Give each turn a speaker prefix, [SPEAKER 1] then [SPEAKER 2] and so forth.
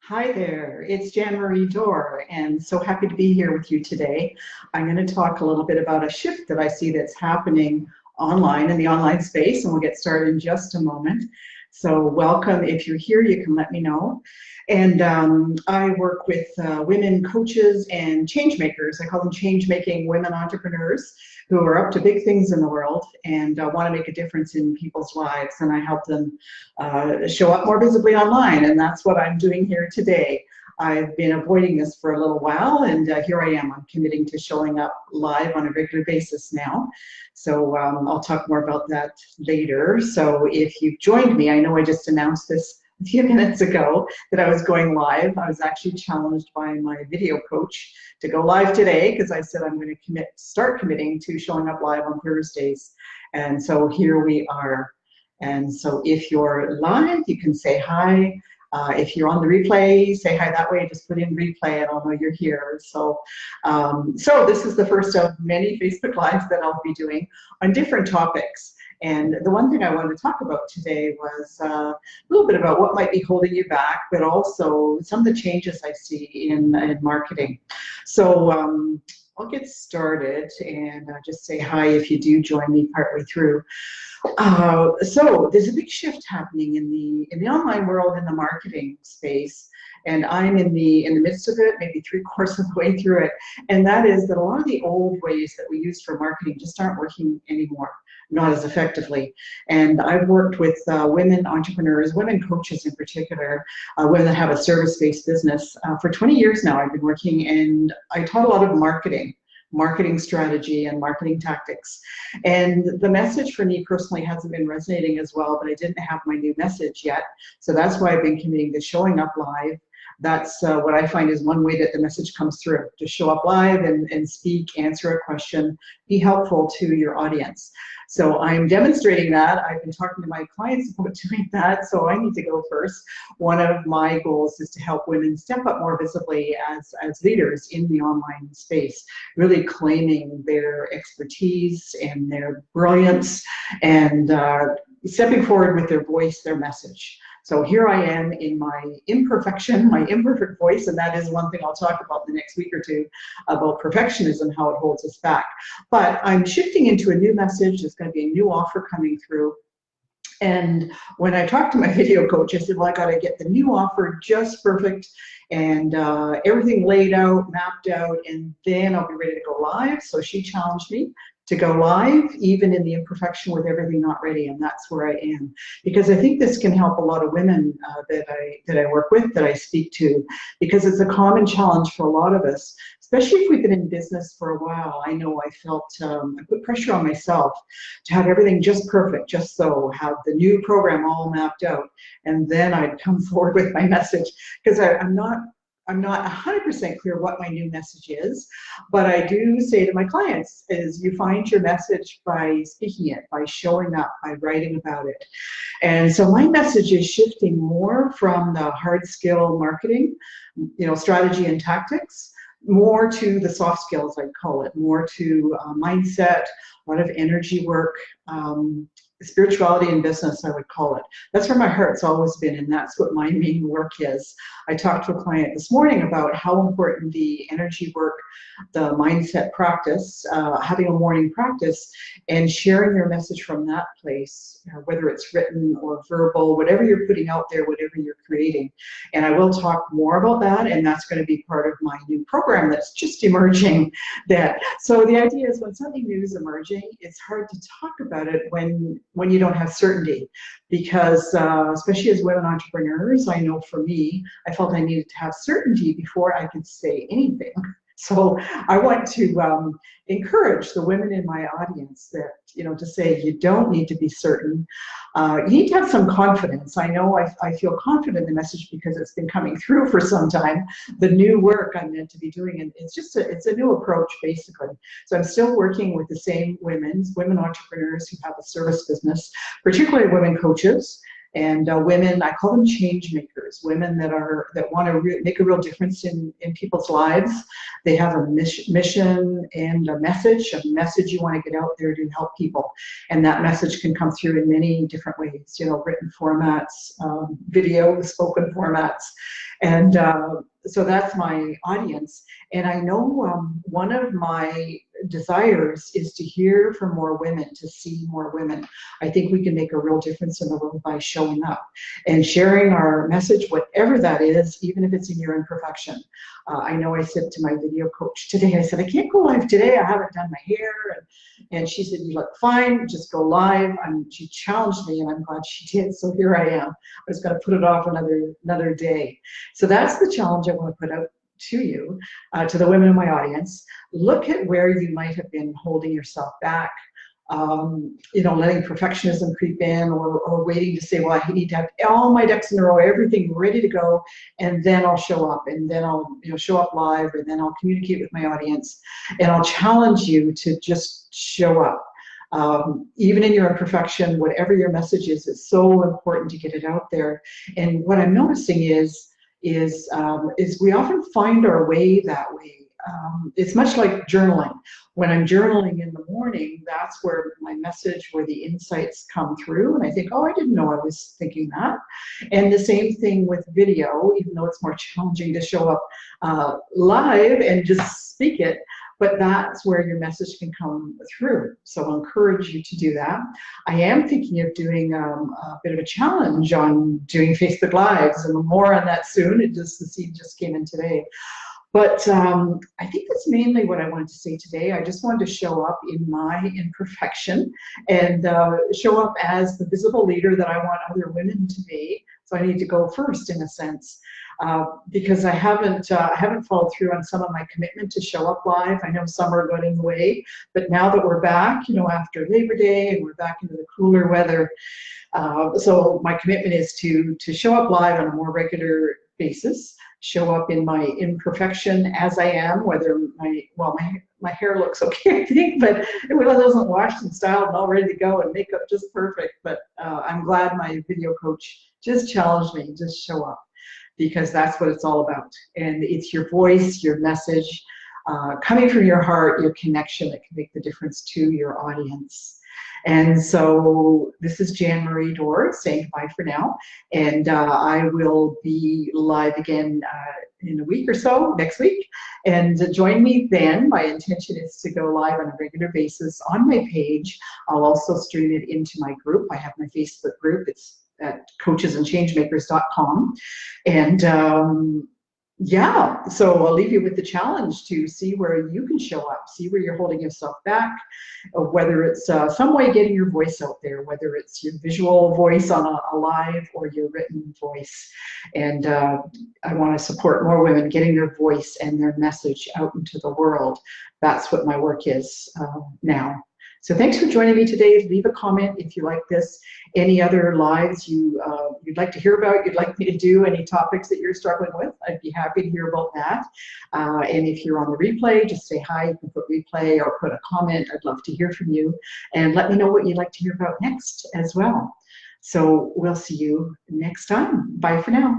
[SPEAKER 1] Hi there, it's Jan Marie Dorr, and so happy to be here with you today. I'm going to talk a little bit about a shift that I see that's happening online in the online space, and we'll get started in just a moment. So welcome. If you're here, you can let me know. And I work with women coaches and change makers. I call them change making women entrepreneurs who are up to big things in the world and want to make a difference in people's lives. And I help them show up more visibly online. And that's what I'm doing here today. I've been avoiding this for a little while, and here I am. I'm committing to showing up live on a regular basis now. So I'll talk more about that later. So if you've joined me, I know I just announced this a few minutes ago that I was going live. I was actually challenged by my video coach to go live today because I said I'm going to start committing to showing up live on Thursdays. And so here we are. And so if you're live, you can say hi. If you're on the replay, say hi that way. Just put in replay and I'll know you're here. So, so this is the first of many Facebook Lives that I'll be doing on different topics. And the one thing I wanted to talk about today was a little bit about what might be holding you back, but also some of the changes I see in marketing. So I'll get started and just say hi if you do join me partway through. So there's a big shift happening in the online world, in the marketing space, and I'm in the midst of it, maybe 3/4 of the way through it. And that is that a lot of the old ways that we used for marketing just aren't working anymore, not as effectively. And I've worked with women entrepreneurs, women coaches in particular, women that have a service-based business. For 20 years now, I've been working, and I taught a lot of marketing strategy and marketing tactics. And the message for me personally hasn't been resonating as well, but I didn't have my new message yet. So that's why I've been committing to showing up live. That's what I find is one way that the message comes through, to show up live and speak, answer a question, be helpful to your audience. So I'm demonstrating that. I've been talking to my clients about doing that, so I need to go first. One of my goals is to help women step up more visibly as leaders in the online space, really claiming their expertise and their brilliance and stepping forward with their voice, their message. So here I am in my imperfection, my imperfect voice, and that is one thing I'll talk about in the next week or two, about perfectionism, how it holds us back. But I'm shifting into a new message. There's going to be a new offer coming through. And when I talked to my video coach, I said, well, I got to get the new offer just perfect and everything laid out, mapped out, and then I'll be ready to go live. So she challenged me to go live, even in the imperfection with everything not ready, and that's where I am. Because I think this can help a lot of women that I work with, that I speak to, because it's a common challenge for a lot of us, especially if we've been in business for a while. I know I felt, I put pressure on myself to have everything just perfect, just so, have the new program all mapped out, and then I'd come forward with my message, because I'm not 100% clear what my new message is, but I do say to my clients is you find your message by speaking it, by showing up, by writing about it. And so my message is shifting more from the hard skill marketing, strategy and tactics, more to the soft skills, I'd call it, more to mindset, a lot of energy work, spirituality in business, I would call it. That's where my heart's always been, and that's what my main work is. I talked to a client this morning about how important the energy work, the mindset practice, having a morning practice, and sharing your message from that place, whether it's written or verbal, whatever you're putting out there, whatever you're creating. And I will talk more about that, and that's going to be part of my new program that's just emerging. So the idea is when something new is emerging, it's hard to talk about it when you don't have certainty, because especially as women entrepreneurs, I know for me, I felt I needed to have certainty before I could say anything. So I want to encourage the women in my audience that, to say you don't need to be certain. You need to have some confidence. I know I feel confident in the message because it's been coming through for some time, the new work I'm meant to be doing. And it's a new approach, basically. So I'm still working with the same women entrepreneurs who have a service business, particularly women coaches. And women, I call them change makers, women that want to make a real difference in people's lives. They have a mission and a message you want to get out there to help people. And that message can come through in many different ways, you know, written formats, video, spoken formats. And so that's my audience. And I know one of my desires is to hear from more women, to see more women. I think we can make a real difference in the world by showing up and sharing our message, whatever that is, even if it's in your imperfection. I know I said to my video coach today, I said, I can't go live today. I haven't done my hair. And she said, you look fine, just go live. She challenged me, and I'm glad she did. So here I am. I was going to put it off another day. So that's the challenge I want to put out to you, to the women in my audience. Look at where you might have been holding yourself back, you know, letting perfectionism creep in, or waiting to say, well, I need to have all my ducks in a row, everything ready to go, and then I'll show up, and then I'll, you know, show up live, and then I'll communicate with my audience. And I'll challenge you to just show up. Even in your imperfection, whatever your message is, it's so important to get it out there. And what I'm noticing is we often find our way that way. It's much like journaling. When I'm journaling in the morning, that's where my message, where the insights come through, and I think, oh, I didn't know I was thinking that. And the same thing with video, even though it's more challenging to show up live and just speak it, but that's where your message can come through. So I'll encourage you to do that. I am thinking of doing a bit of a challenge on doing Facebook Lives, and more on that soon. The seed just came in today. But I think that's mainly what I wanted to say today. I just wanted to show up in my imperfection and show up as the visible leader that I want other women to be. So I need to go first, in a sense, because I haven't followed through on some of my commitment to show up live. I know summer got in the way, but now that we're back, you know, after Labor Day, and we're back into the cooler weather, so my commitment is to show up live on a more regular basis. Show up in my imperfection as I am, whether my hair looks okay, I think, but it wasn't washed and styled and all ready to go, and makeup just perfect. But I'm glad my video coach just challenged me, just show up, because that's what it's all about. And it's your voice, your message, coming from your heart, your connection that can make the difference to your audience. And so this is Jan Marie Dorr saying bye for now, and I will be live again in a week or so, next week, and join me then. My intention is to go live on a regular basis on my page. I'll also stream it into my group. I have my Facebook group. It's at coachesandchangemakers.com, and yeah, so I'll leave you with the challenge to see where you can show up, see where you're holding yourself back, whether it's some way getting your voice out there, whether it's your visual voice on a live or your written voice. And I want to support more women getting their voice and their message out into the world. That's what my work is now. So thanks for joining me today. Leave a comment if you like this. Any other lives you'd like to hear about, you'd like me to do, any topics that you're struggling with, I'd be happy to hear about that. And if you're on the replay, just say hi. You can put replay or put a comment. I'd love to hear from you. And let me know what you'd like to hear about next as well. So we'll see you next time. Bye for now.